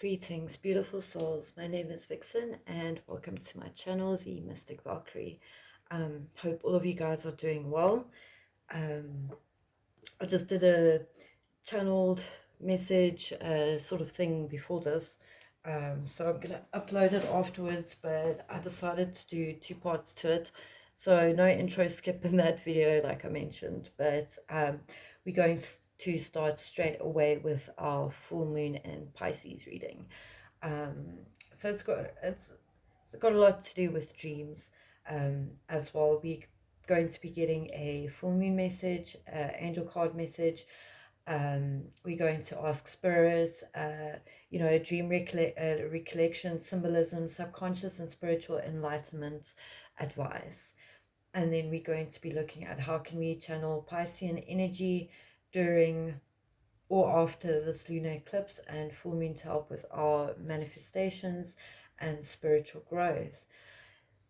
Greetings, beautiful souls. My name is Vixen, and welcome to my channel, The Mystic Valkyrie. Hope all of you guys are doing well. I just did a channeled message sort of thing before this, so I'm gonna upload it afterwards, but I decided to do two parts to it, so no intro skip in that video like I mentioned, but we're going to start straight away with our full moon in Pisces reading. So it's got a lot to do with dreams as well. We're going to be getting a full moon message, angel card message. We're going to ask spirits, dream recollection, symbolism, subconscious and spiritual enlightenment advice. And then we're going to be looking at how can we channel Piscean energy during or after this lunar eclipse and full moon to help with our manifestations and spiritual growth.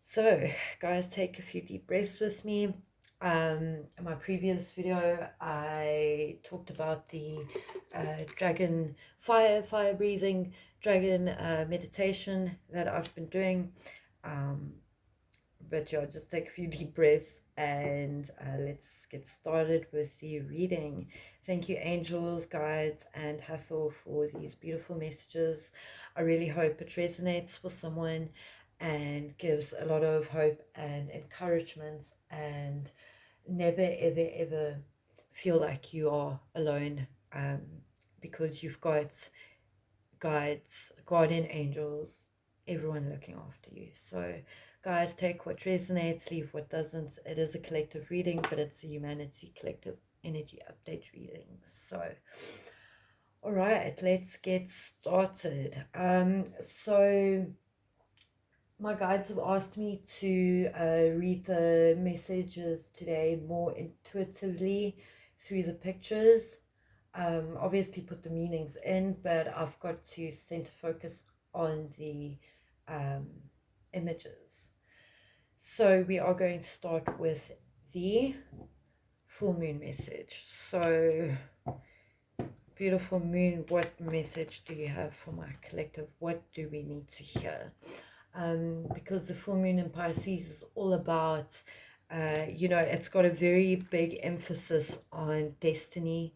So guys, take a few deep breaths with me. In my previous video I talked about the dragon fire breathing dragon meditation that I've been doing, but yeah, just take a few deep breaths and let's get started with the reading. Thank you, angels, guides, and Hathor, for these beautiful messages. I really hope it resonates with someone and gives a lot of hope and encouragement, and never ever ever feel like you are alone, because you've got guides, guardian angels, everyone looking after you. So guys, take what resonates, leave what doesn't. It is a collective reading, but it's a humanity collective energy update reading. So all right, let's get started. So my guides have asked me to read the messages today more intuitively through the pictures. Obviously put the meanings in, but I've got to center focus on the images. So we are going to start with the full moon message. So beautiful moon, what message do you have for my collective? What do we need to hear? Because the full moon in Pisces is all about, it's got a very big emphasis on destiny.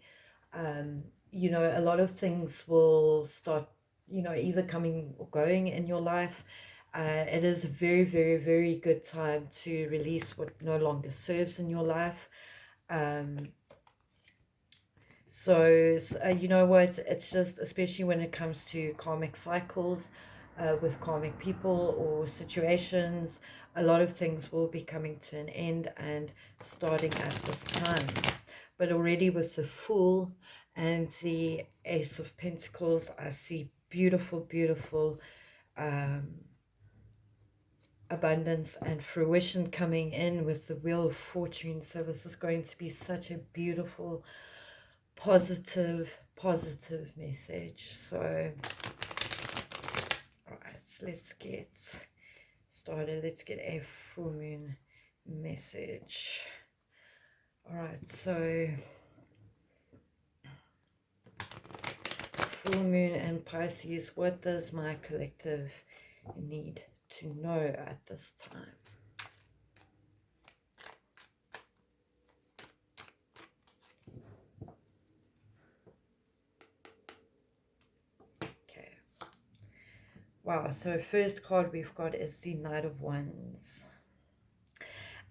A lot of things will start, either coming or going in your life. It is a very, very, very good time to release what no longer serves in your life. You know what, it's just, especially when it comes to karmic cycles, with karmic people or situations, a lot of things will be coming to an end and starting at this time. But already with the Fool and the Ace of Pentacles, I see beautiful, beautiful abundance and fruition coming in with the Wheel of Fortune. So this is going to be such a beautiful, positive message. So all right, let's get started. Let's get a full moon message. All right, so full moon and Pisces, what does my collective need to know at this time? Okay. Wow, so first card we've got is the Knight of Wands.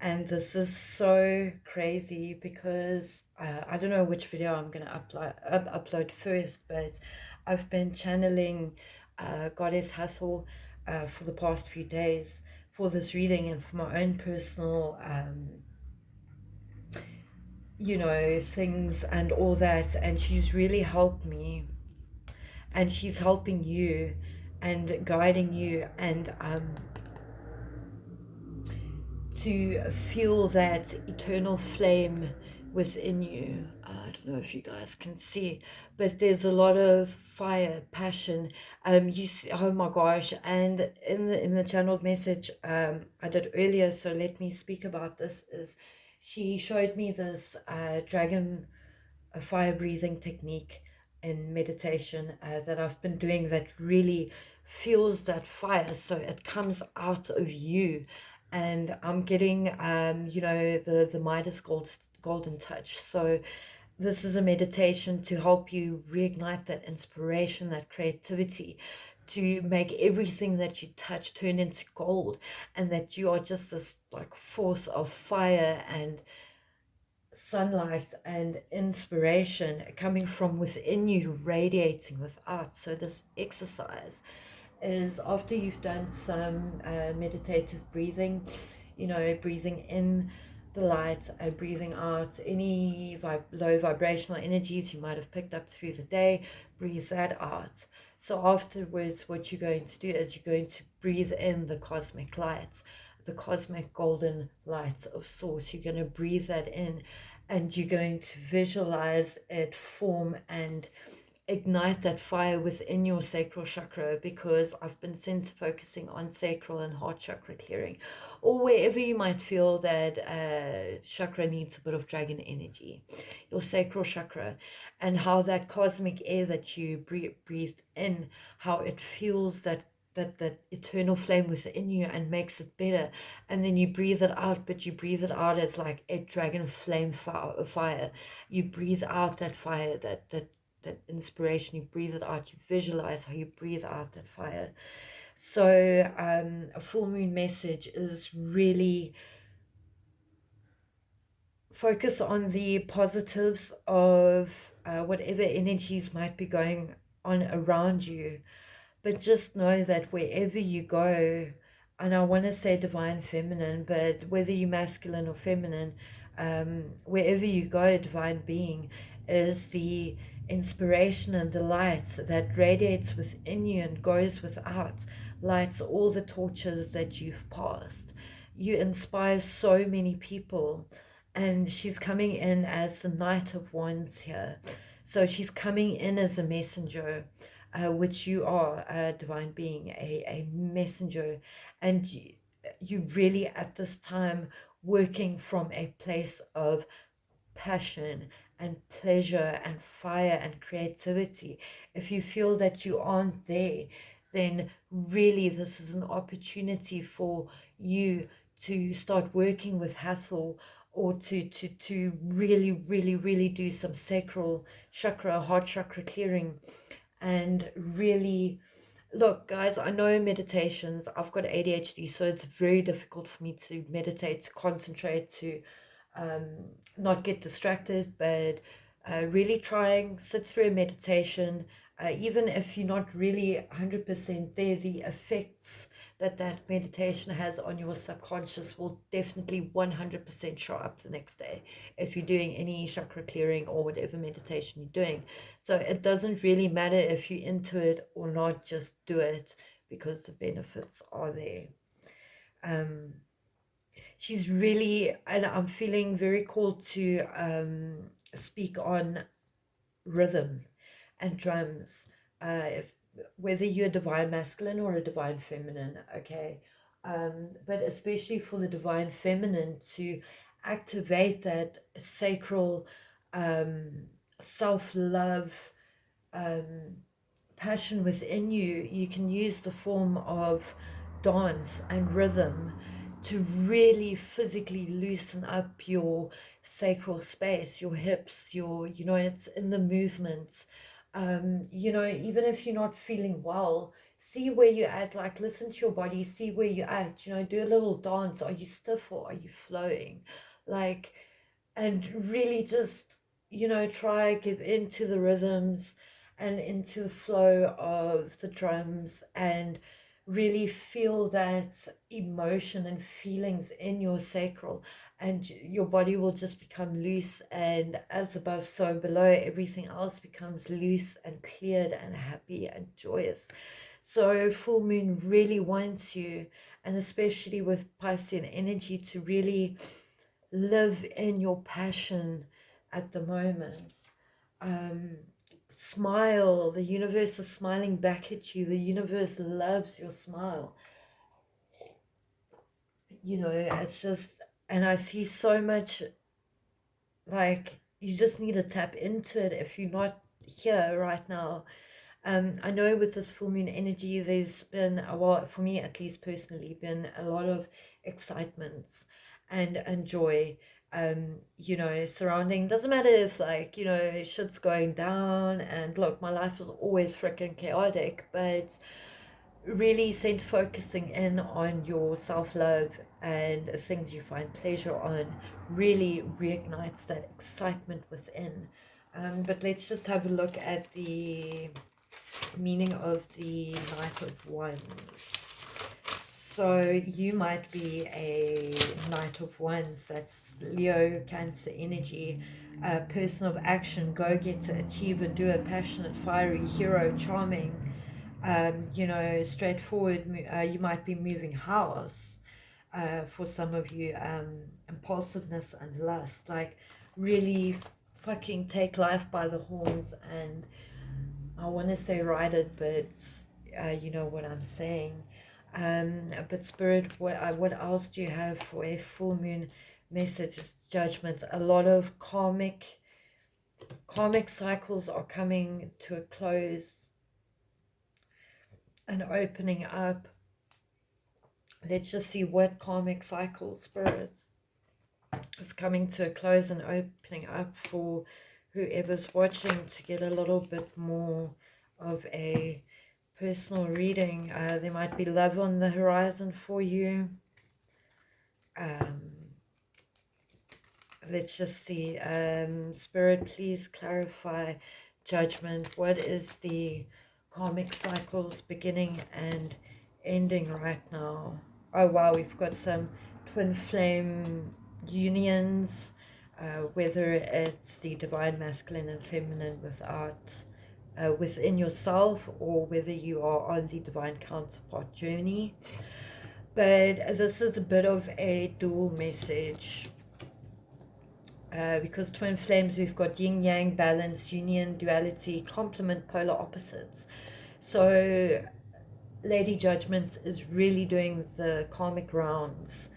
And this is so crazy because I don't know which video I'm going to upload first, but I've been channeling Goddess Hathor for the past few days for this reading and for my own personal things and all that, and she's really helped me, and she's helping you and guiding you, and to feel that eternal flame within you. I don't know if you guys can see, but there's a lot of fire, passion. You see, oh my gosh! And in the channeled message I did earlier, so let me speak about this. Is she showed me this dragon fire breathing technique, in meditation that I've been doing that really fuels that fire, so it comes out of you. And I'm getting you know, the Midas golden touch. So this is a meditation to help you reignite that inspiration, that creativity, to make everything that you touch turn into gold, and that you are just this like force of fire and sunlight and inspiration coming from within you, radiating without. So this exercise is after you've done some meditative breathing, you know, breathing in the light and breathing out any low vibrational energies you might have picked up through the day, breathe that out. So afterwards, what you're going to do is you're going to breathe in the cosmic light, the cosmic golden light of source. You're going to breathe that in, and you're going to visualize it form and ignite that fire within your sacral chakra, because I've been since focusing on sacral and heart chakra clearing, or wherever you might feel that chakra needs a bit of dragon energy, your sacral chakra, and how that cosmic air that you breathe in, how it fuels that eternal flame within you and makes it better. And then you breathe it out, but you breathe it out as like a dragon flame fire. You breathe out that fire, that inspiration. You breathe it out. You visualize how you breathe out that fire. So a full moon message is really focus on the positives of whatever energies might be going on around you. But just know that wherever you go, and I want to say divine feminine, but whether you're masculine or feminine, wherever you go, divine being is the inspiration and the light that radiates within you and goes without, lights all the torches that you've passed. You inspire so many people, and she's coming in as the Knight of Wands here. So she's coming in as a messenger, which you are, a divine being, a messenger. And you really at this time working from a place of passion and pleasure and fire and creativity. If you feel that you aren't there, then really this is an opportunity for you to start working with Hathor, or to really do some sacral chakra, heart chakra clearing. And really, look guys, I know meditations, I've got ADHD, so it's very difficult for me to meditate, to concentrate, to um, not get distracted. But really trying sit through a meditation, even if you're not really 100% there, the effects that meditation has on your subconscious will definitely 100% show up the next day if you're doing any chakra clearing or whatever meditation you're doing. So it doesn't really matter if you're into it or not, just do it, because the benefits are there. um she's really, and I'm feeling very called to speak on rhythm and drums, if whether you're a divine masculine or a divine feminine, okay. But especially for the divine feminine, to activate that sacral um self-love, um passion within you, you can use the form of dance and rhythm to really physically loosen up your sacral space, your hips, your, you know, it's in the movements. You know, even if you're not feeling well, see where you're at, like listen to your body, see where you're at, you know, do a little dance. Are you stiff or are you flowing? Like, and really just, you know, try give into the rhythms and into the flow of the drums, and really feel that emotion and feelings in your sacral, and your body will just become loose, and as above so below, everything else becomes loose and cleared and happy and joyous. So full moon really wants you, and especially with Piscean energy, to really live in your passion at the moment. um Smile, the universe is smiling back at you, the universe loves your smile, you know. It's just, and I see so much, like, you just need to tap into it. If you're not here right now. I know with this full moon energy, there's been, well, for me at least personally, been a lot of excitement and joy, you know, surrounding. Doesn't matter if, like, you know, shit's going down, and look, my life is always freaking chaotic, but really focusing in on your self-love and things you find pleasure on really reignites that excitement within. But let's just have a look at the meaning of the Knight of Wands. So you might be a Knight of Wands. That's Leo, Cancer energy. A person of action, go-getter, achiever, doer, passionate, fiery, hero, charming, you know, straightforward. You might be moving house. For some of you, impulsiveness and lust, like really fucking take life by the horns, and I want to say ride it, but you know what I'm saying. But Spirit, what else do you have for a full moon message? Judgment. A lot of karmic cycles are coming to a close and opening up. Let's just see what karmic cycle, Spirit, is coming to a close and opening up for whoever's watching, to get a little bit more of a personal reading. There might be love on the horizon for you. Let's just see. Spirit, please clarify judgment. What is the karmic cycles beginning and ending right now? Oh wow, we've got some twin flame unions, whether it's the divine masculine and feminine within yourself, or whether you are on the divine counterpart journey. But this is a bit of a dual message, because twin flames, we've got yin yang, balance, union, duality, complement, polar opposites. So Lady Judgment is really doing the karmic rounds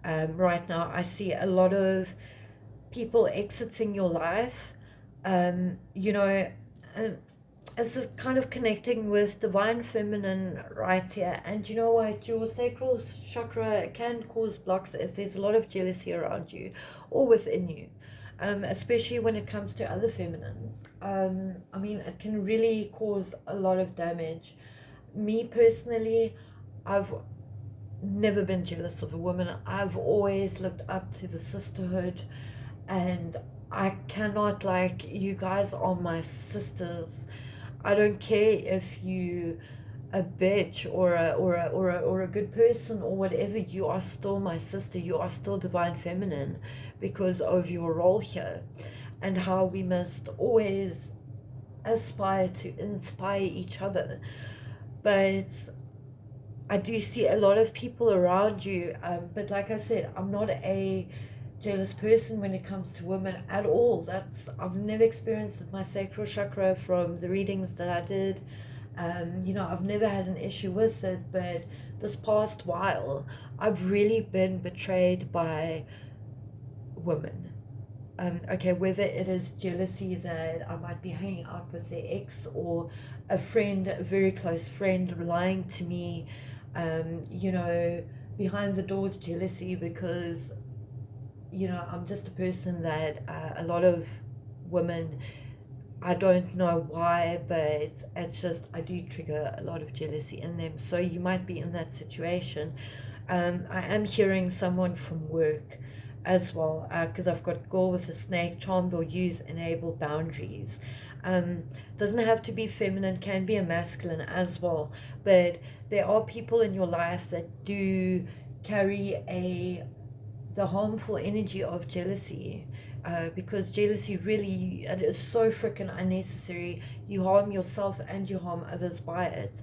right now. I see a lot of people exiting your life, you know, it's just kind of connecting with divine feminine right here. And you know what, your sacral chakra can cause blocks if there's a lot of jealousy around you or within you, especially when it comes to other feminines. I mean, it can really cause a lot of damage. Me personally, I've never been jealous of a woman. I've always looked up to the sisterhood, and I cannot, like, you guys are my sisters. I don't care if you a bitch or a good person or whatever. You are still my sister. You are still divine feminine, because of your role here, and how we must always aspire to inspire each other. But I do see a lot of people around you, but like I said, I'm not a jealous person when it comes to women at all. I've never experienced it. My sacral chakra, from the readings that I did, you know, I've never had an issue with it. But this past while, I've really been betrayed by women. Okay, whether it is jealousy that I might be hanging out with their ex, or a friend, a very close friend, lying to me, you know, behind the doors jealousy, because, you know, I'm just a person that a lot of women, I don't know why, but it's just, I do trigger a lot of jealousy in them. So you might be in that situation. I am hearing someone from work as well, because I've got girl with a snake, charmed or use, enable boundaries. Doesn't have to be feminine, can be a masculine as well. But there are people in your life that do carry the harmful energy of jealousy, because jealousy really, it is so freaking unnecessary. You harm yourself and you harm others by it,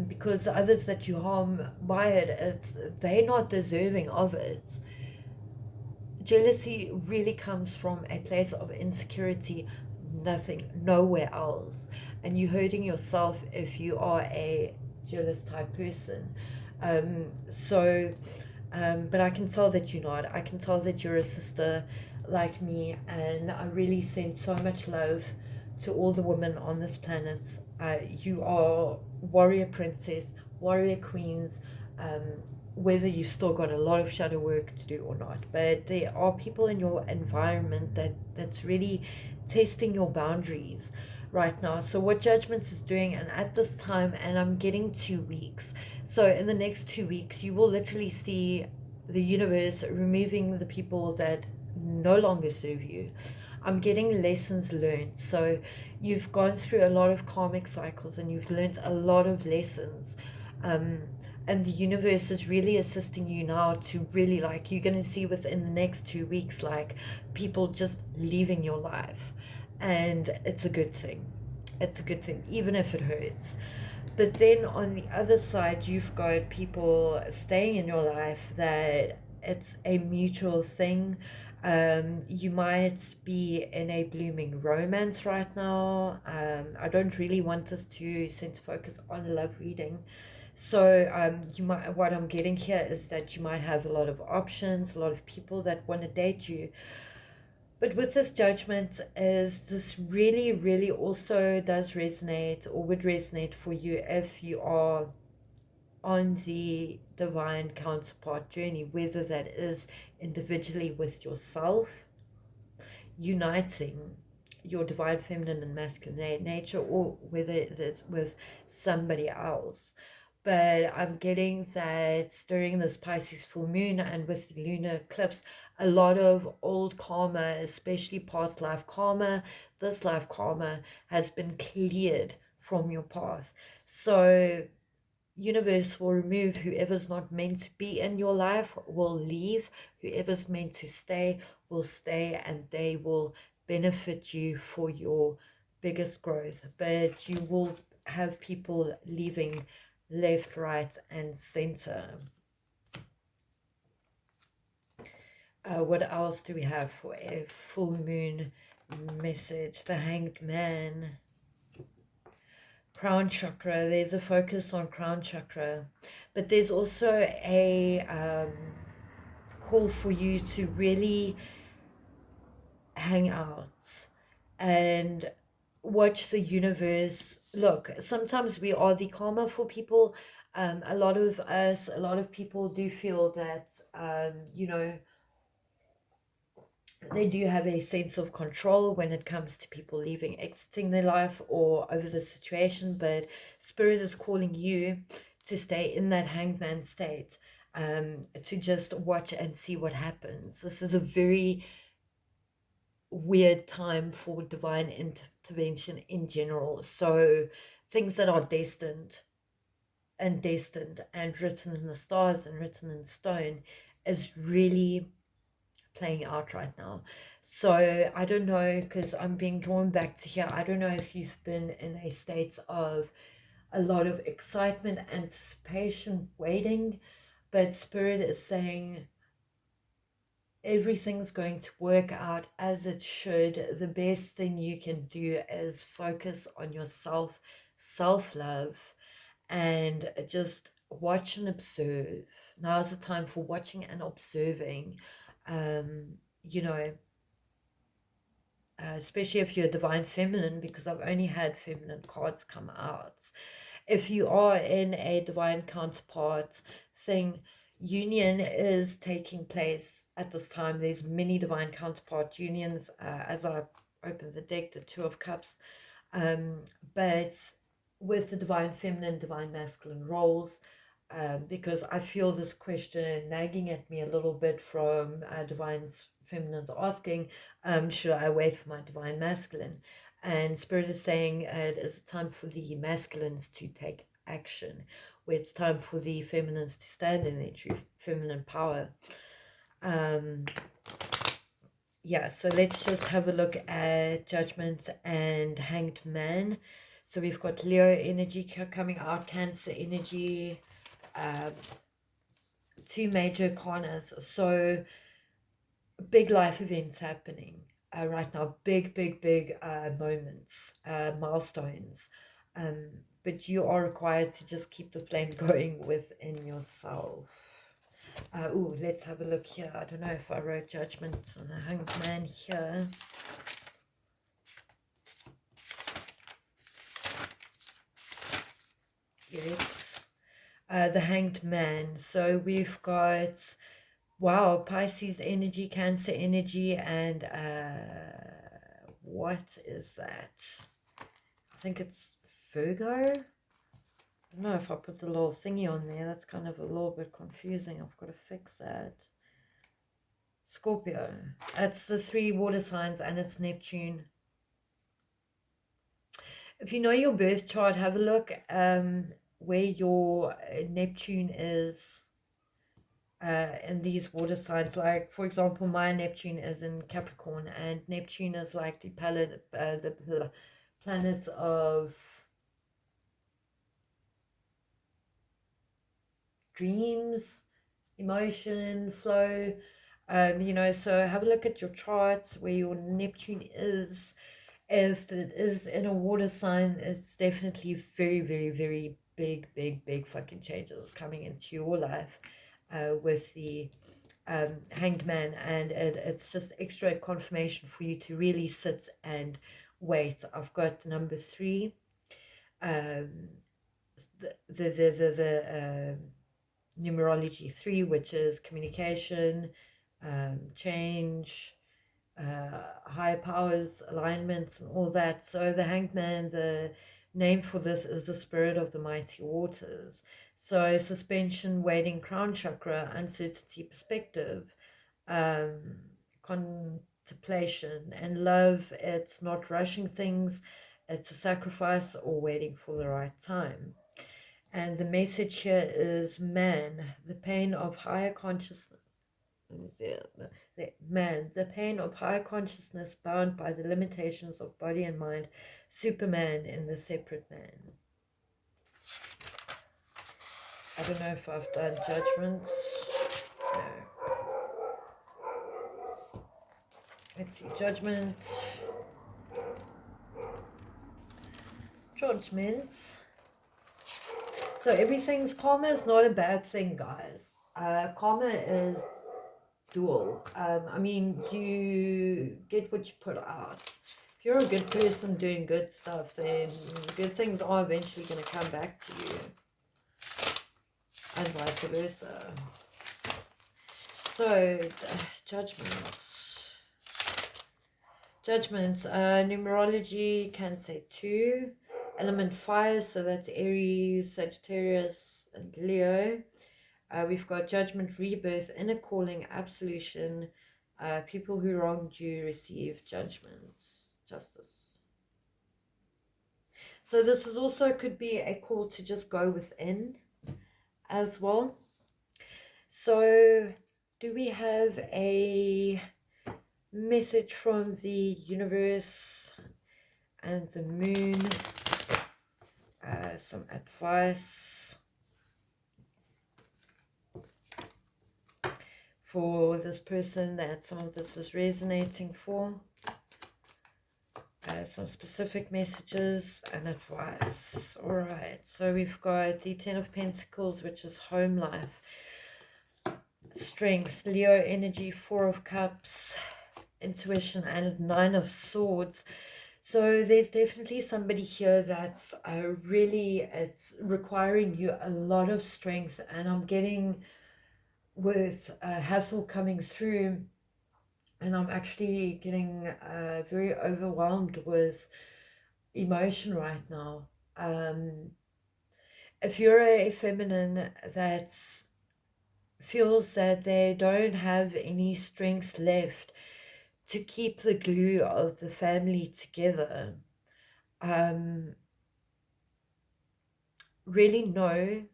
because the others that you harm by it, they're not deserving of it. Jealousy really comes from a place of insecurity, nowhere else. And you're hurting yourself if you are a jealous type person. But I can tell that you're not. I can tell that you're a sister like me, and I really send so much love to all the women on this planet. You are warrior princess, warrior queens, um, whether you've still got a lot of shadow work to do or not. But there are people in your environment that's really testing your boundaries right now. So what Judgments is doing, and at this time, and I'm getting 2 weeks. So in the next 2 weeks, you will literally see the universe removing the people that no longer serve you. I'm getting lessons learned. So you've gone through a lot of karmic cycles and you've learned a lot of lessons. Um, and the universe is really assisting you now to really, like, you're going to see within the next 2 weeks, like, people just leaving your life. And it's a good thing. It's a good thing, even if it hurts. But then on the other side, you've got people staying in your life that it's a mutual thing. You might be in a blooming romance right now. I don't really want this to center focus on love reading. So you might, what I'm getting here is that you might have a lot of options, a lot of people that want to date you. But with this Judgment, is this really, really also does resonate, or would resonate for you if you are on the divine counterpart journey, whether that is individually with yourself, uniting your divine feminine and masculine nature, or whether it is with somebody else. But I'm getting that during this Pisces full moon and with the lunar eclipse, a lot of old karma, especially past life karma, this life karma, has been cleared from your path. So universe will remove whoever's not meant to be in your life, will leave. Whoever's meant to stay will stay, and they will benefit you for your biggest growth. But you will have people leaving left, right, and center. What else do we have for a full moon message? The Hanged Man. Crown chakra. There's a focus on crown chakra, but there's also a call for you to really hang out and watch the universe. Look, sometimes we are the karma for people. A lot of people do feel that, they do have a sense of control when it comes to people leaving, exiting their life or over the situation. But Spirit is calling you to stay in that hangman state, to just watch and see what happens. This is a very weird time for divine intervention in general. So things that are destined and written in the stars and written in stone is really playing out right now. So I don't know, because I'm being drawn back to here. I don't know if you've been in a state of a lot of excitement, anticipation, waiting, but Spirit is saying everything's going to work out as it should. The best thing you can do is focus on yourself, self-love, and just watch and observe. Now is the time for watching and observing. You know, especially if you're divine feminine, because I've only had feminine cards come out. If you are in a divine counterpart thing, union is taking place at this time. There's many divine counterpart unions, as I open the deck, the Two of Cups, but with the divine feminine, divine masculine roles, because I feel this question nagging at me a little bit from divine feminines asking, should I wait for my divine masculine? And Spirit is saying it is time for the masculines to take action, where it's time for the feminines to stand in their true feminine power. Yeah, so let's just have a look at Judgment and Hanged Man. So we've got Leo energy coming out, Cancer energy, two major corners. So big life events happening right now, big moments, milestones, but you are required to just keep the flame going within yourself. Let's have a look here. I don't know if I wrote Judgment on the Hanged Man here. Yes. The Hanged Man. So we've got, wow, Pisces energy, Cancer energy, and what is that? I think it's Virgo. I don't know if I put the little thingy on there. That's kind of a little bit confusing. I've got to fix that. Scorpio. That's the 3 water signs, and it's Neptune. If you know your birth chart, have a look where your Neptune is in these water signs. Like, for example, my Neptune is in Capricorn, and Neptune is like the planets of dreams, emotion, flow. You know, so have a look at your charts where your Neptune is. If it is in a water sign, it's definitely very, very, very big fucking changes coming into your life with the Hanged Man, and it's just extra confirmation for you to really sit and wait. I've got number 3, um, the numerology 3, which is communication, change, higher powers, alignments, and all that. So the Hanged Man, the name for this is the spirit of the mighty waters. So suspension, waiting, crown chakra, uncertainty, perspective, um, contemplation, and love. It's not rushing things. It's a sacrifice or waiting for the right time. And the message here is, man, the pain of higher consciousness. The pain of higher consciousness bound by the limitations of body and mind. Superman in the separate man. I don't know if I've done judgments. No. Let's see, judgment. Judgments. So everything's karma is not a bad thing, guys. Karma is dual. I mean, you get what you put out. If you're a good person doing good stuff, then good things are eventually going to come back to you, and vice versa. So, judgments. Numerology can say 2. Element fire, so that's Aries, Sagittarius, and Leo. We've got judgment, rebirth, inner calling, absolution. People who wronged you receive judgments, justice. So this is also could be a call to just go within as well. So do we have a message from the universe and the moon? Some advice for this person that some of this is resonating for. Some specific messages and advice. All right, so we've got the 10 of Pentacles, which is home life, strength, Leo energy, 4 of Cups, intuition, and 9 of Swords. So there's definitely somebody here that's really, it's requiring you a lot of strength, and I'm getting with hassle coming through, and I'm actually getting very overwhelmed with emotion right now. If you're a feminine that feels that they don't have any strength left to keep the glue of the family together, really know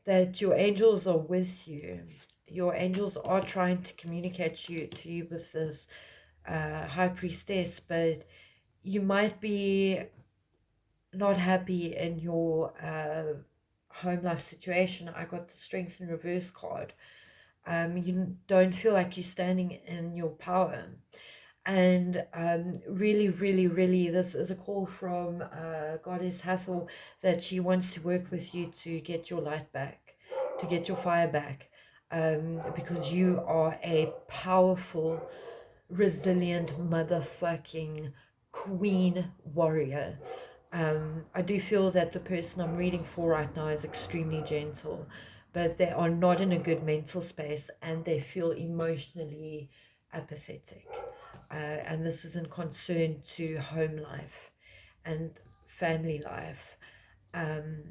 that your angels are with you. Your angels are trying to communicate to you with this high priestess, but you might be not happy in your home life situation. I got the strength in reverse card. You don't feel like you're standing in your power, and really this is a call from Goddess Hathor, that she wants to work with you to get your light back, to get your fire back, because you are a powerful, resilient motherfucking queen warrior. I do feel that the person I'm reading for right now is extremely gentle, but they are not in a good mental space and they feel emotionally apathetic. And this is in concern to home life and family life. Um,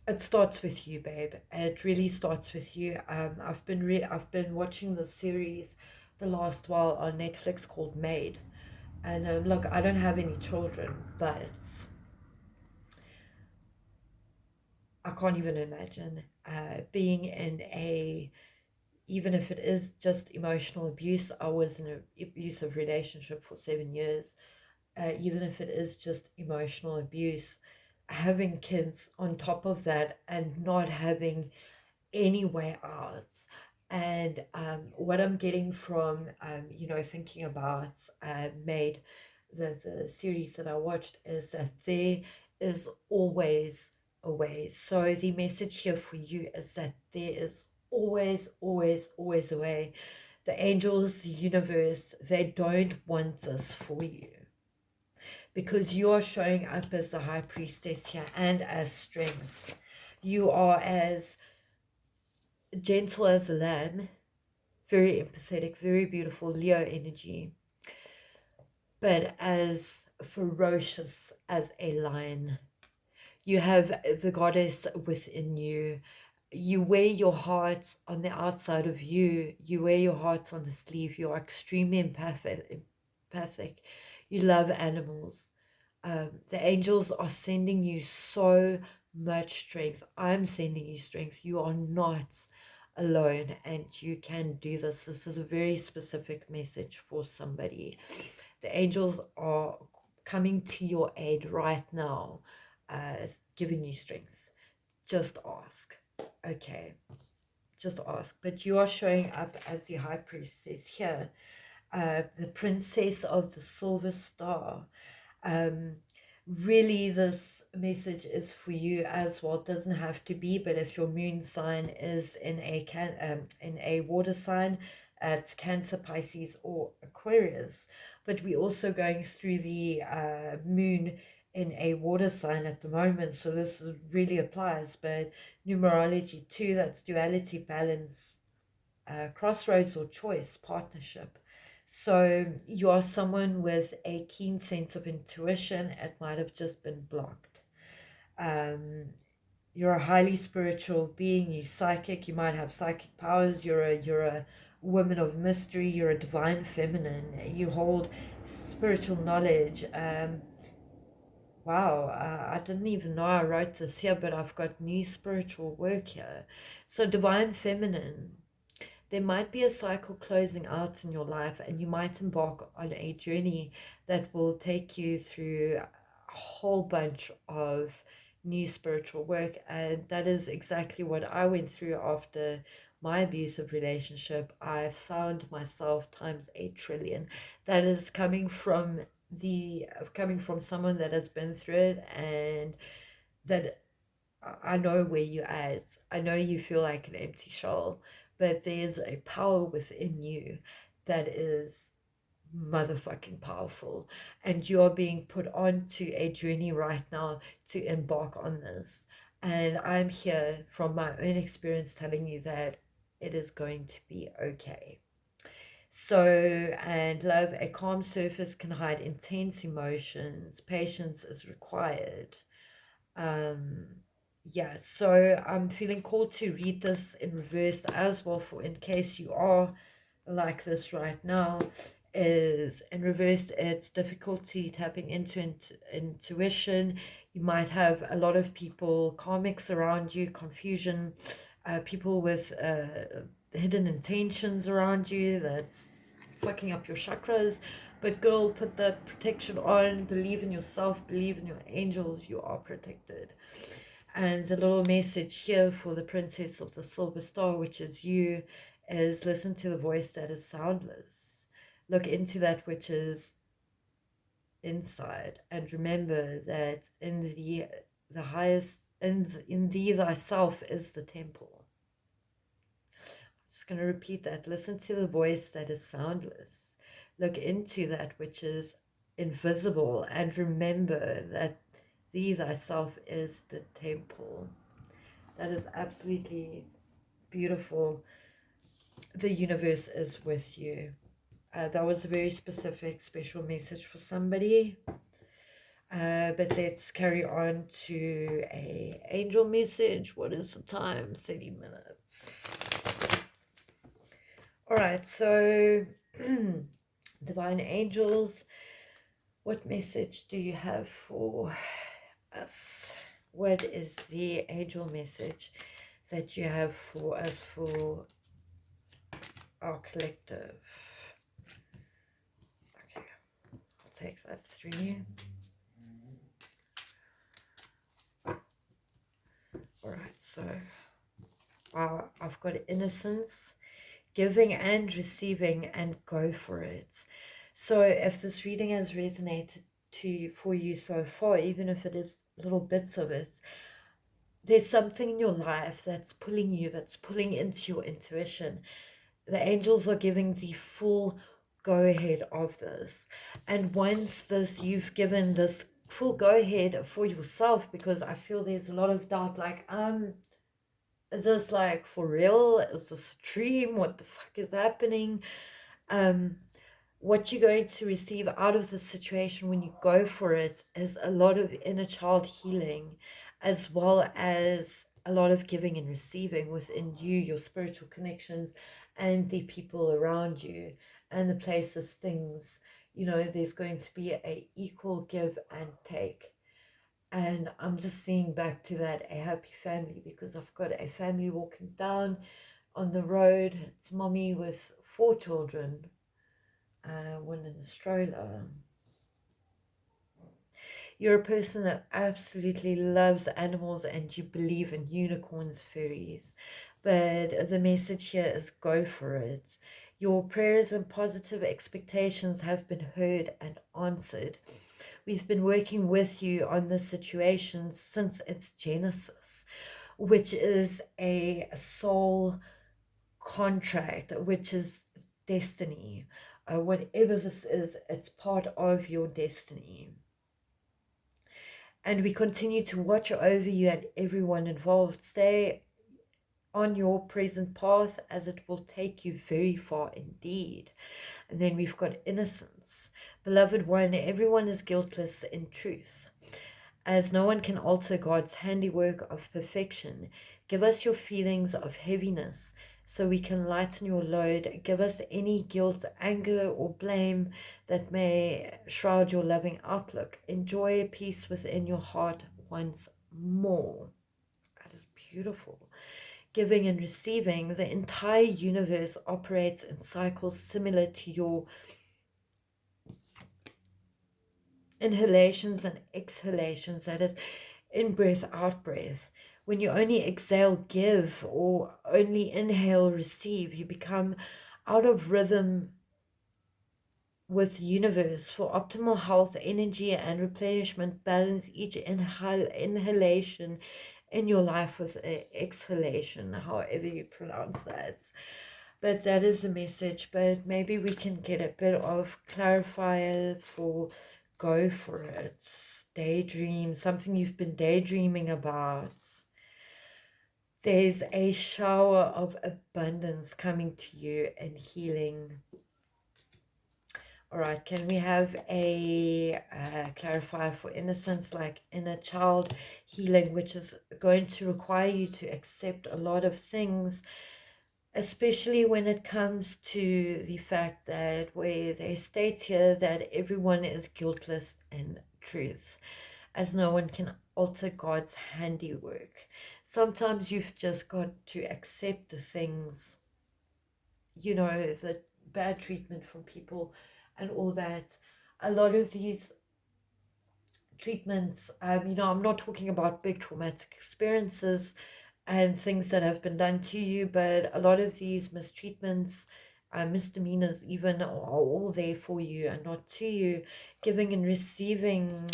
it starts with you, babe. It really starts with you. I've been watching this series the last while on Netflix called Maid. And look, I don't have any children, but I can't even imagine being in a, even if it is just emotional abuse. I was in an abusive relationship for 7 years. Even if it is just emotional abuse, having kids on top of that and not having any way out. And what I'm getting from, thinking about Made, the series that I watched, is that there is always a way. So the message here for you is that there is always, always, always a way. The angels, the universe, they don't want this for you because you are showing up as the high priestess here and as strength. You are as gentle as a lamb, very empathetic, very beautiful Leo energy, but as ferocious as a lion. You have the goddess within you. You wear your heart on the outside of you. You wear your heart on the sleeve. You are extremely empathic. You love animals. The angels are sending you so much strength. I'm sending you strength. You are not alone and you can do this. This is a very specific message for somebody. The angels are coming to your aid right now, giving you strength. Just ask. Okay, just ask. But you are showing up as the high priestess here, the princess of the silver star. um Really, this message is for you as well. It doesn't have to be, but if your moon sign is in a water sign, it's Cancer, Pisces, or Aquarius. But we're also going through the moon in a water sign at the moment, so this really applies. But numerology too, that's duality, balance, crossroads, or choice, partnership. So you are someone with a keen sense of intuition. It might have just been blocked. Um, you're a highly spiritual being. You're psychic. You might have psychic powers. You're a woman of mystery. You're a divine feminine. You hold spiritual knowledge. Wow, I didn't even know I wrote this here, but I've got new spiritual work here. So divine feminine, there might be a cycle closing out in your life, and you might embark on a journey that will take you through a whole bunch of new spiritual work. And that is exactly what I went through after my abusive relationship. I found myself times 8 trillion. That is coming from someone that has been through it, and that I know where you're at. I know you feel like an empty shell, but there's a power within you that is motherfucking powerful. And you're being put onto a journey right now to embark on this. And I'm here from my own experience telling you that it is going to be okay. So, and love, a calm surface can hide intense emotions. Patience is required. um yeah, so I'm feeling called to read this in reverse as well, for in case you are like this right now. Is in reverse, it's difficulty tapping into intuition. You might have a lot of people, karmics around you, confusion, people with hidden intentions around you that's fucking up your chakras. But girl, put that protection on. Believe in yourself, believe in your angels. You are protected. And the little message here for the princess of the silver star, which is you, is listen to the voice that is soundless. Look into that which is inside, and remember that in the highest, in thee thyself is the temple. I'm just going to repeat that. Listen to the voice that is soundless. Look into that which is invisible, and remember that thee thyself is the temple. That is absolutely beautiful. The universe is with you. That was a very specific, special message for somebody. But let's carry on to a angel message. What is the time? 30 minutes. All right, so divine angels, what message do you have for us? What is the angel message that you have for us, for our collective? Okay, I'll take that 3. All right, so wow, I've got innocence, giving and receiving, and go for it. So if this reading has resonated for you so far, even if it is little bits of it, there's something in your life that's pulling you, that's pulling into your intuition. The angels are giving the full go ahead of this, and once you've given this full go ahead for yourself, because I feel there's a lot of doubt, like is this like for real? Is this a dream? What the fuck is happening? What you're going to receive out of the situation when you go for it is a lot of inner child healing, as well as a lot of giving and receiving within you, your spiritual connections, and the people around you, and the places, things. There's going to be a equal give and take. And I'm just seeing back to that, a happy family, because I've got a family walking down on the road. It's mommy with 4 children, one in a stroller. You're a person that absolutely loves animals and you believe in unicorns, fairies. But the message here is go for it. Your prayers and positive expectations have been heard and answered. We've been working with you on this situation since its genesis, which is a soul contract, which is destiny. Whatever this is, it's part of your destiny. And we continue to watch over you and everyone involved. Stay on your present path, as it will take you very far indeed. And then we've got innocence. Beloved one, everyone is guiltless in truth. As no one can alter God's handiwork of perfection, give us your feelings of heaviness so we can lighten your load. Give us any guilt, anger, or blame that may shroud your loving outlook. Enjoy peace within your heart once more. That is beautiful. Giving and receiving, the entire universe operates in cycles similar to your inhalations and exhalations, that is, in breath, out breath. When you only exhale, give, or only inhale, receive, you become out of rhythm with the universe. For optimal health, energy, and replenishment, balance each inhalation in your life with exhalation, however you pronounce that. But that is a message. But maybe we can get a bit of clarifier for go for it. Daydream, something you've been daydreaming about. There's a shower of abundance coming to you and healing. All right, can we have a clarifier for innocence, like inner child healing, which is going to require you to accept a lot of things, especially when it comes to the fact that where they state here that everyone is guiltless in truth, as no one can alter God's handiwork. Sometimes you've just got to accept the things, the bad treatment from people and all that. A lot of these treatments, I'm not talking about big traumatic experiences and things that have been done to you, but a lot of these mistreatments, misdemeanors even, are all there for you and not to you. Giving and receiving,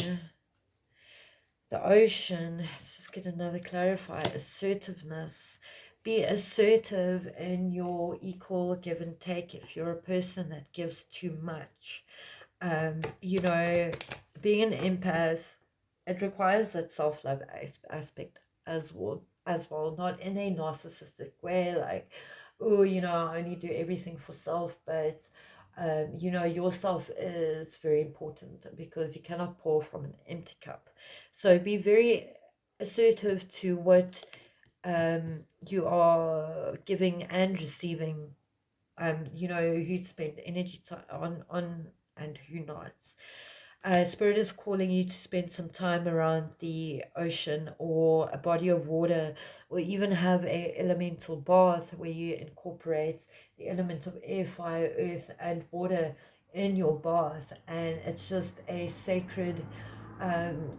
the ocean. Let's just get another clarifier. Assertiveness. Be assertive in your equal give and take if you're a person that gives too much. You know, being an empath, it requires that self-love aspect as well, not in a narcissistic way, like, oh, you know, I only do everything for self, but you know, yourself is very important because you cannot pour from an empty cup. So be very assertive to what you are giving and receiving. You know, who spend energy on and who not. Spirit is calling you to spend some time around the ocean or a body of water, or even have a elemental bath where you incorporate the element of air, fire, earth, and water in your bath. And it's just a sacred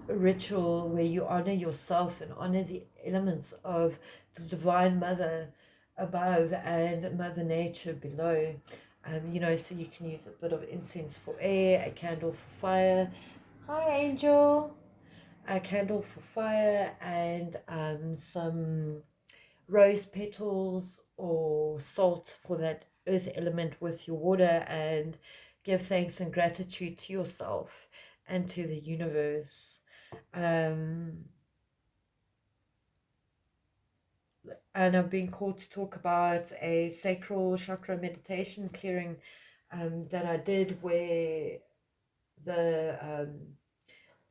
ritual where you honor yourself and honor the elements of the Divine Mother above and Mother Nature below. You know, so you can use a bit of incense for air, a candle for fire. Hi, Angel. A candle for fire, and some rose petals or salt for that earth element with your water, and give thanks and gratitude to yourself and to the universe. Um, and I've been called to talk about a sacral chakra meditation clearing that I did, where the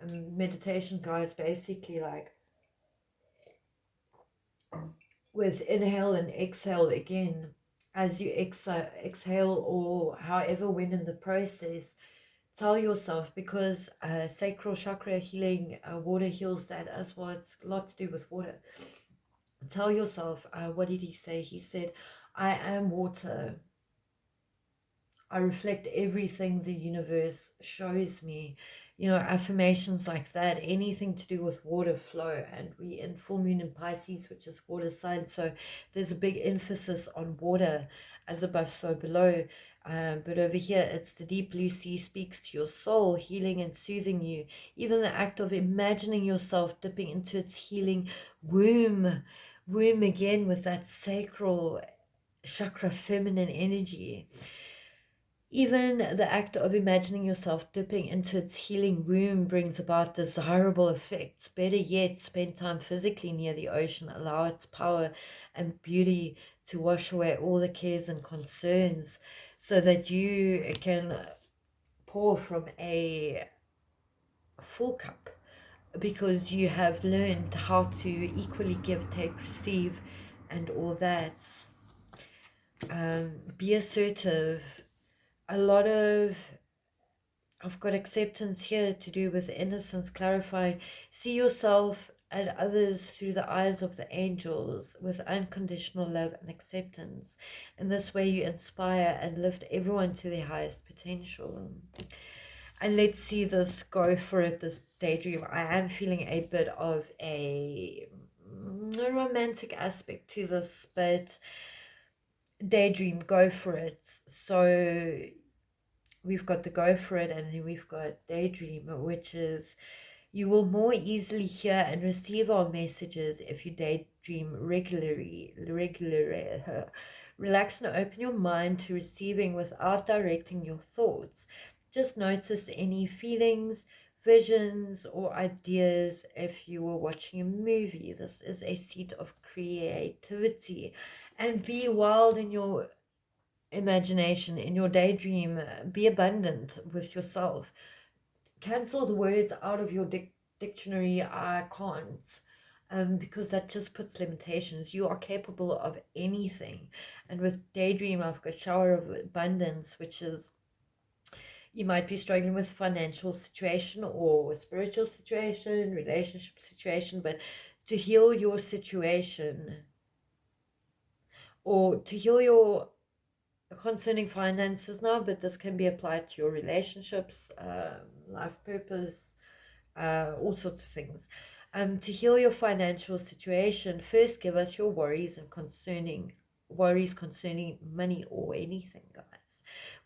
meditation guys basically, like, with inhale and exhale again, as you exhale, or however, when in the process, tell yourself, because sacral chakra healing, water heals that as well. It's a lot to do with water. Tell yourself, what did he say? He said, I am water. I reflect everything the universe shows me. You know, affirmations like that, anything to do with water flow. And we in full moon in Pisces, which is water sign. So there's a big emphasis on water, as above, so below. But over here, it's the deep blue sea speaks to your soul, healing and soothing you. Even the act of imagining yourself dipping into its healing womb again, with that sacral chakra feminine energy. Even the act of imagining yourself dipping into its healing womb brings about desirable effects. Better yet, spend time physically near the ocean. Allow its power and beauty to wash away all the cares and concerns, so that you can pour from a full cup, because you have learned how to equally give, take, receive, and all that. Be assertive. A lot of I've got acceptance here to do with innocence, clarifying. See yourself and others through the eyes of the angels, with unconditional love and acceptance. In this way, you inspire and lift everyone to their highest potential. And let's see this go for it, this daydream. I am feeling a bit of a romantic aspect to this, but daydream, go for it. So we've got the go for it, and then we've got daydream, which is, you will more easily hear and receive our messages if you daydream regularly. Relax and open your mind to receiving without directing your thoughts. Just notice any feelings, visions, or ideas. If you were watching a movie, this is a seat of creativity. And be wild in your imagination, in your daydream. Be abundant with yourself. Cancel the words out of your dictionary, I can't, because that just puts limitations. You are capable of anything. And with daydream, I've got shower of abundance, which is, you might be struggling with financial situation or spiritual situation, relationship situation, but to heal your situation, or to heal your concerning finances now, but this can be applied to your relationships, life purpose, all sorts of things. To heal your financial situation, first give us your worries concerning money or anything, guys.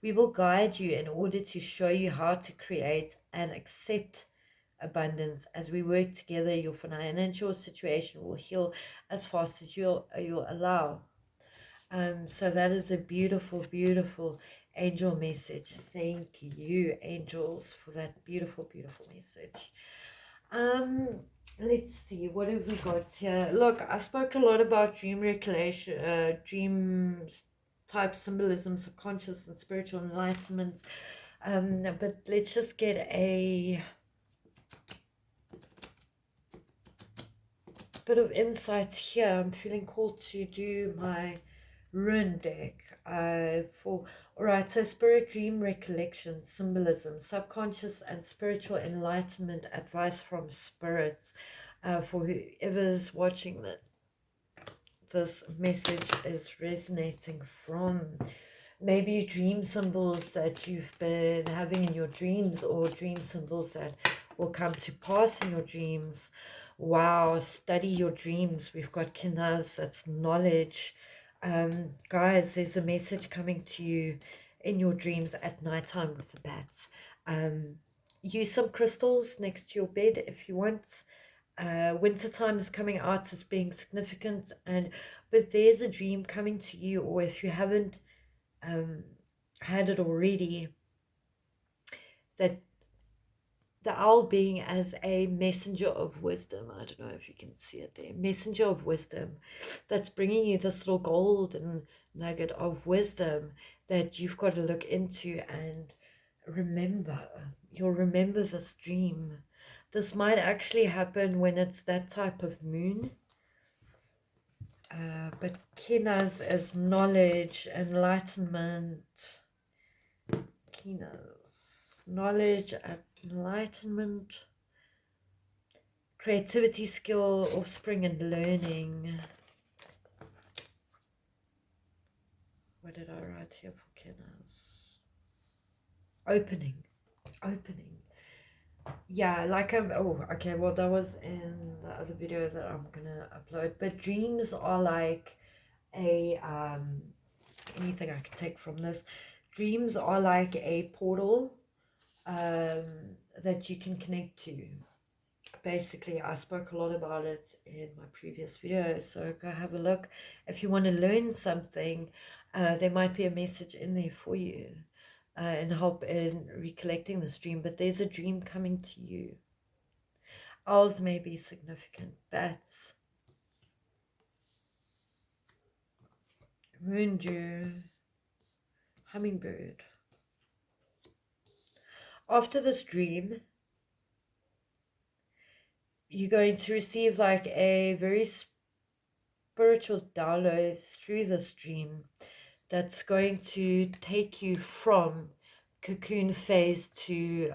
We will guide you in order to show you how to create and accept abundance. As we work together, your financial situation will heal as fast as you'll allow. So that is a beautiful, beautiful angel message. Thank you, angels, for that beautiful, beautiful message. Let's see, what have we got here? Look, I spoke a lot about dream recollection, dreams type symbolism, subconscious and spiritual enlightenment. But let's just get a bit of insights here. I'm feeling called to do my rune deck for all right. So spirit, dream recollection, symbolism, subconscious and spiritual enlightenment, advice from spirit, for whoever's watching that this message is resonating from. Maybe dream symbols that you've been having in your dreams, or dream symbols that will come to pass in your dreams. Wow, study your dreams. We've got Kinaz, that's knowledge. Guys, there's a message coming to you in your dreams at nighttime with the bats. Use some crystals next to your bed if you want. Winter time is coming out as being significant, but there's a dream coming to you, or if you haven't had it already, that the owl being as a messenger of wisdom. I don't know if you can see it there, messenger of wisdom, that's bringing you this little golden nugget of wisdom that you've got to look into and remember. You'll remember this dream. This might actually happen when it's that type of moon. But Kinas is knowledge, enlightenment. Kinas, knowledge, enlightenment, creativity, skill, offspring, and learning. What did I write here for Kinas? Opening. Yeah, like oh, okay, well, that was in the other video that I'm gonna upload. But dreams are like a anything I can take from this. Dreams are like a portal that you can connect to. Basically, I spoke a lot about it in my previous video, so go have a look. If you want to learn something, there might be a message in there for you and help in recollecting this dream. But there's a dream coming to you. Owls may be significant. Bats, moon dew, hummingbird. After this dream, you're going to receive like a very spiritual download through this dream that's going to take you from cocoon phase to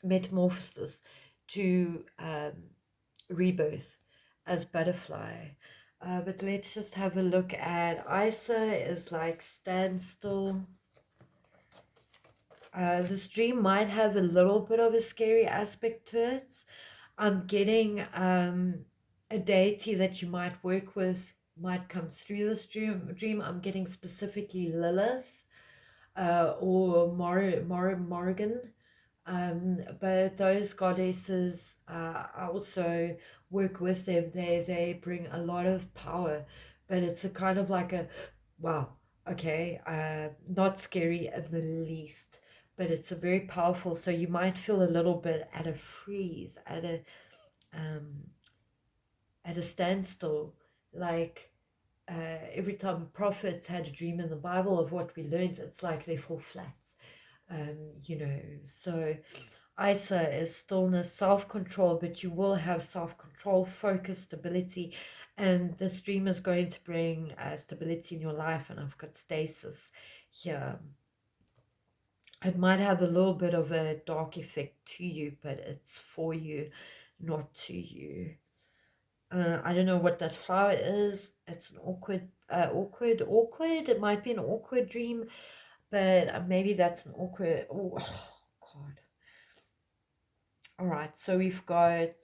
metamorphosis to rebirth as butterfly. But let's just have a look at Isa is like standstill. This dream might have a little bit of a scary aspect to it. I'm getting a deity that you might work with might come through this dream. I'm getting specifically Lilith or Morrigan. But those goddesses, I also work with them. They bring a lot of power, but it's a kind of like a, wow, okay, not scary in the least, but it's a very powerful. So you might feel a little bit at a freeze, at a standstill, like every time prophets had a dream in the Bible of what we learned, it's like they fall flat. You know, so Isa is stillness, self-control, but you will have self-control, focus, stability, and this dream is going to bring stability in your life. And I've got stasis here. It might have a little bit of a dark effect to you, but it's for you, not to you. I don't know what that flower is. It's an awkward. It might be an awkward dream, but maybe that's an awkward. Oh, God. All right, so we've got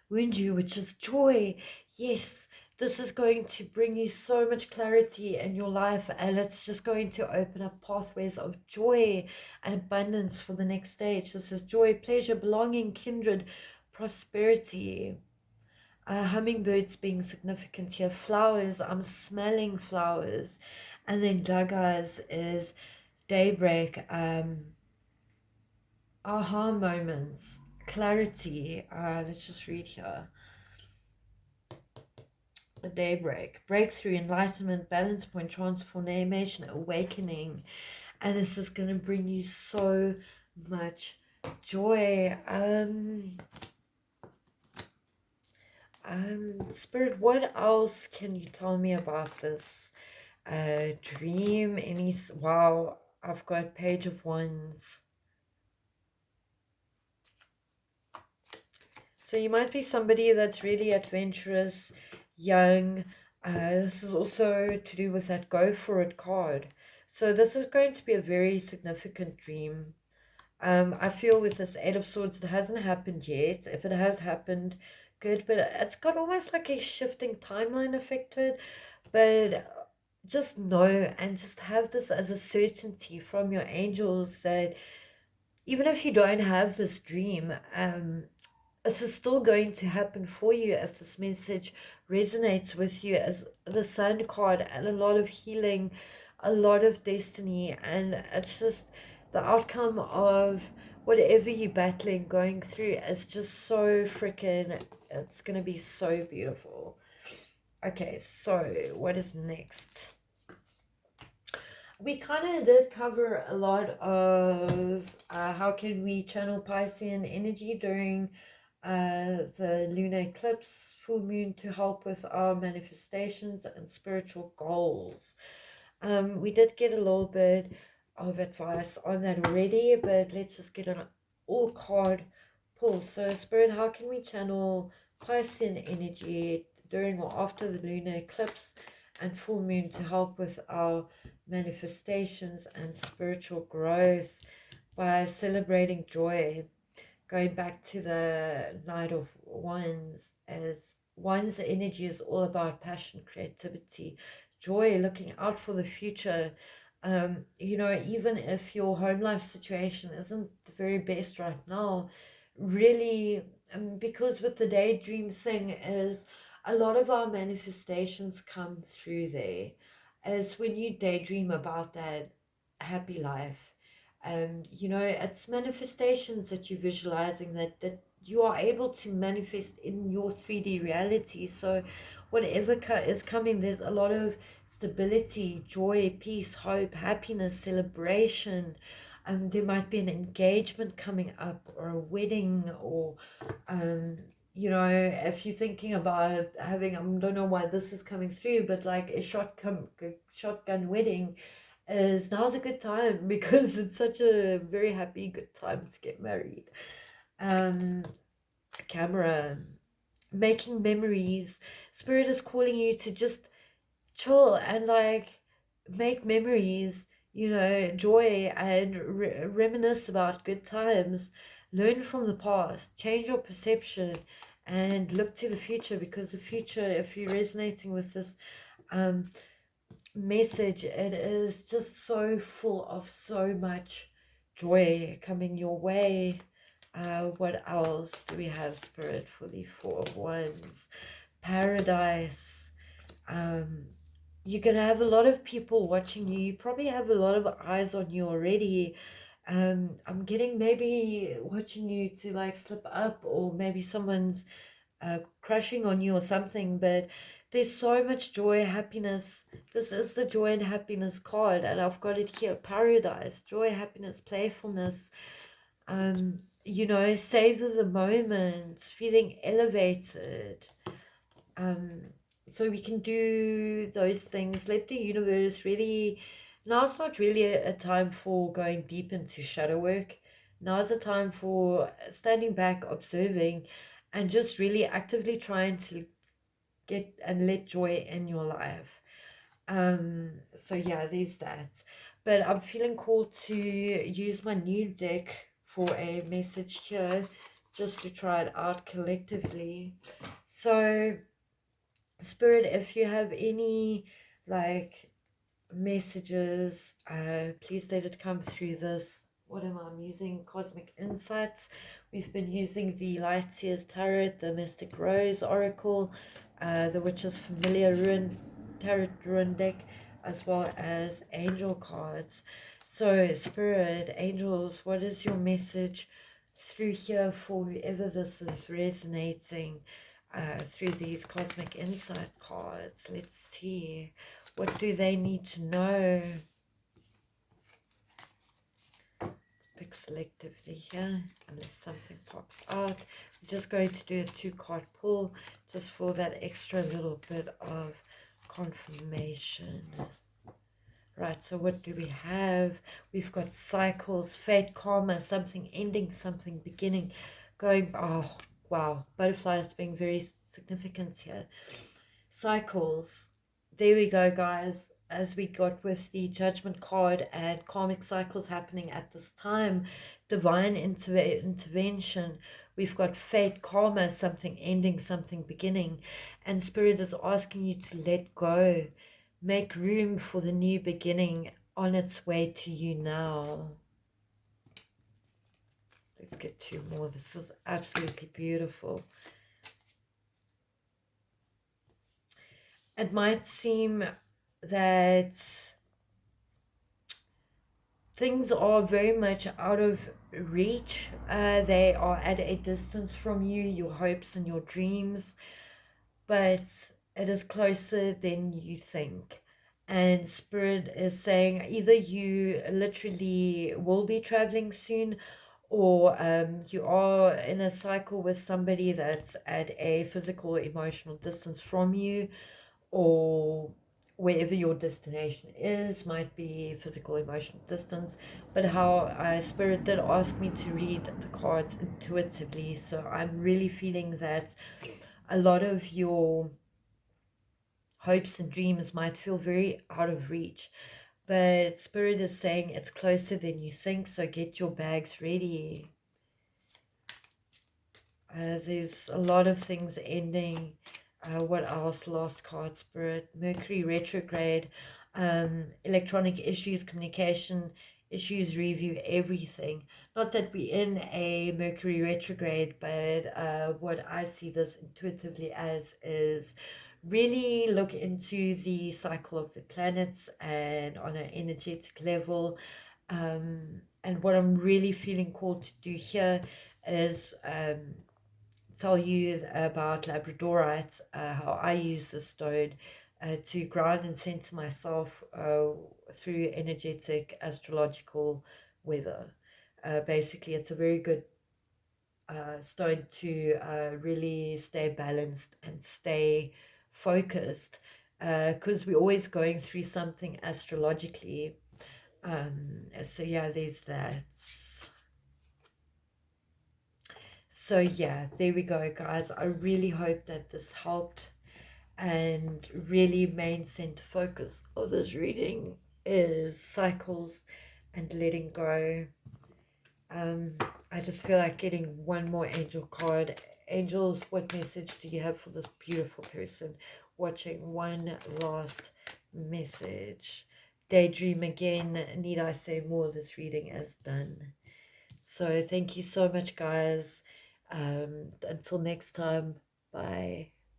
Wunju, which is joy. Yes, this is going to bring you so much clarity in your life, and it's just going to open up pathways of joy and abundance for the next stage. This is joy, pleasure, belonging, kindred, prosperity. Hummingbirds being significant here. Flowers, I'm smelling flowers. And then Daggers is daybreak, aha moments, clarity. Let's just read here. A daybreak, breakthrough, enlightenment, balance point, transformation, awakening. And this is going to bring you so much joy. Spirit, what else can you tell me about this dream? Wow, I've got Page of Wands. So you might be somebody that's really adventurous, young. This is also to do with that go for it card. So this is going to be a very significant dream. I feel with this Eight of Swords, it hasn't happened yet. If it has happened, good, but it's got almost like a shifting timeline effect to it. But just know and just have this as a certainty from your angels that even if you don't have this dream, this is still going to happen for you if this message resonates with you, as the Sun card, and a lot of healing, a lot of destiny. And it's just the outcome of whatever you're battling, going through, is just so freaking, it's going to be so beautiful. Okay, so what is next? We kind of did cover a lot of how can we channel Piscean energy during the lunar eclipse, full moon, to help with our manifestations and spiritual goals. We did get a little bit of advice on that already, but let's just get an all card pull. So Spirit, how can we channel Piscean energy during or after the lunar eclipse and full moon to help with our manifestations and spiritual growth by celebrating joy? Going back to the Knight of Wands, as Wands energy is all about passion, creativity, joy, looking out for the future. You know, even if your home life situation isn't the very best right now, really, because with the daydream thing is a lot of our manifestations come through there. As when you daydream about that happy life, you know, it's manifestations that you're visualizing that you are able to manifest in your 3D reality. So whatever is coming, there's a lot of stability, joy, peace, hope, happiness, celebration. There might be an engagement coming up, or a wedding, or you know, if you're thinking about having, I don't know why this is coming through, but like a shotgun wedding, is now's a good time because it's such a very happy, good time to get married. Camera, making memories. Spirit is calling you to just chill and like make memories, you know, joy, and reminisce about good times. Learn from the past, change your perception, and look to the future, because the future, if you're resonating with this message, it is just so full of so much joy coming your way. What else do we have, Spirit, for the Four of Wands? Paradise. You're gonna have a lot of people watching you. You probably have a lot of eyes on you already. I'm getting maybe watching you to like slip up, or maybe someone's crushing on you or something, but there's so much joy, happiness. This is the joy and happiness card, and I've got it here: paradise, joy, happiness, playfulness. You know, savor the moment, feeling elevated. So we can do those things. Let the universe really, now's not really a time for going deep into shadow work. Now's a time for standing back, observing, and just really actively trying to get and let joy in your life. So yeah, there's that. But I'm feeling called to use my new deck for a message here, just to try it out collectively. So Spirit, if you have any like messages, please let it come through this. What am I using? Cosmic Insights. We've been using the Light Seers Tarot, the Mystic Rose Oracle, the Witch's Familiar Tarot Rune deck, as well as angel cards. So, Spirit, angels, what is your message through here for whoever this is resonating through these Cosmic Insight cards? Let's see. What do they need to know? Pick selectively here unless something pops out. I'm just going to do a 2-card pull just for that extra little bit of confirmation. Right, so what do we have? We've got cycles, fate, karma, something ending, something beginning, going. Oh wow, butterflies being very significant here. Cycles, there we go, guys. As we got with the judgment card and karmic cycles happening at this time, divine intervention, we've got fate, karma, something ending, something beginning, and Spirit is asking you to let go, make room for the new beginning on its way to you now. Let's get 2 more. This is absolutely beautiful. It might seem that things are very much out of reach. They are at a distance from you, your hopes and your dreams, but it is closer than you think. And Spirit is saying either you literally will be traveling soon, or you are in a cycle with somebody that's at a physical or emotional distance from you, or wherever your destination is, might be physical, emotional distance. But how Spirit did ask me to read the cards intuitively, so I'm really feeling that a lot of your hopes and dreams might feel very out of reach, but Spirit is saying it's closer than you think, so get your bags ready. There's a lot of things ending. What else? Last card, Spirit. Mercury retrograde, electronic issues, communication issues, review everything. Not that we're in a Mercury retrograde, but what I see this intuitively as is really look into the cycle of the planets and on an energetic level. And what I'm really feeling called to do here is tell you about Labradorite, how I use the stone to ground and center myself through energetic astrological weather. Basically, it's a very good stone to really stay balanced and stay focused, because we're always going through something astrologically. So yeah, there's that. So yeah, there we go, guys. I really hope that this helped, and really main center focus of this reading is cycles and letting go. I just feel like getting one more angel card. Angels, what message do you have for this beautiful person watching? One last message. Daydream again. Need I say more? This reading is done. So thank you so much, guys. Until next time, bye.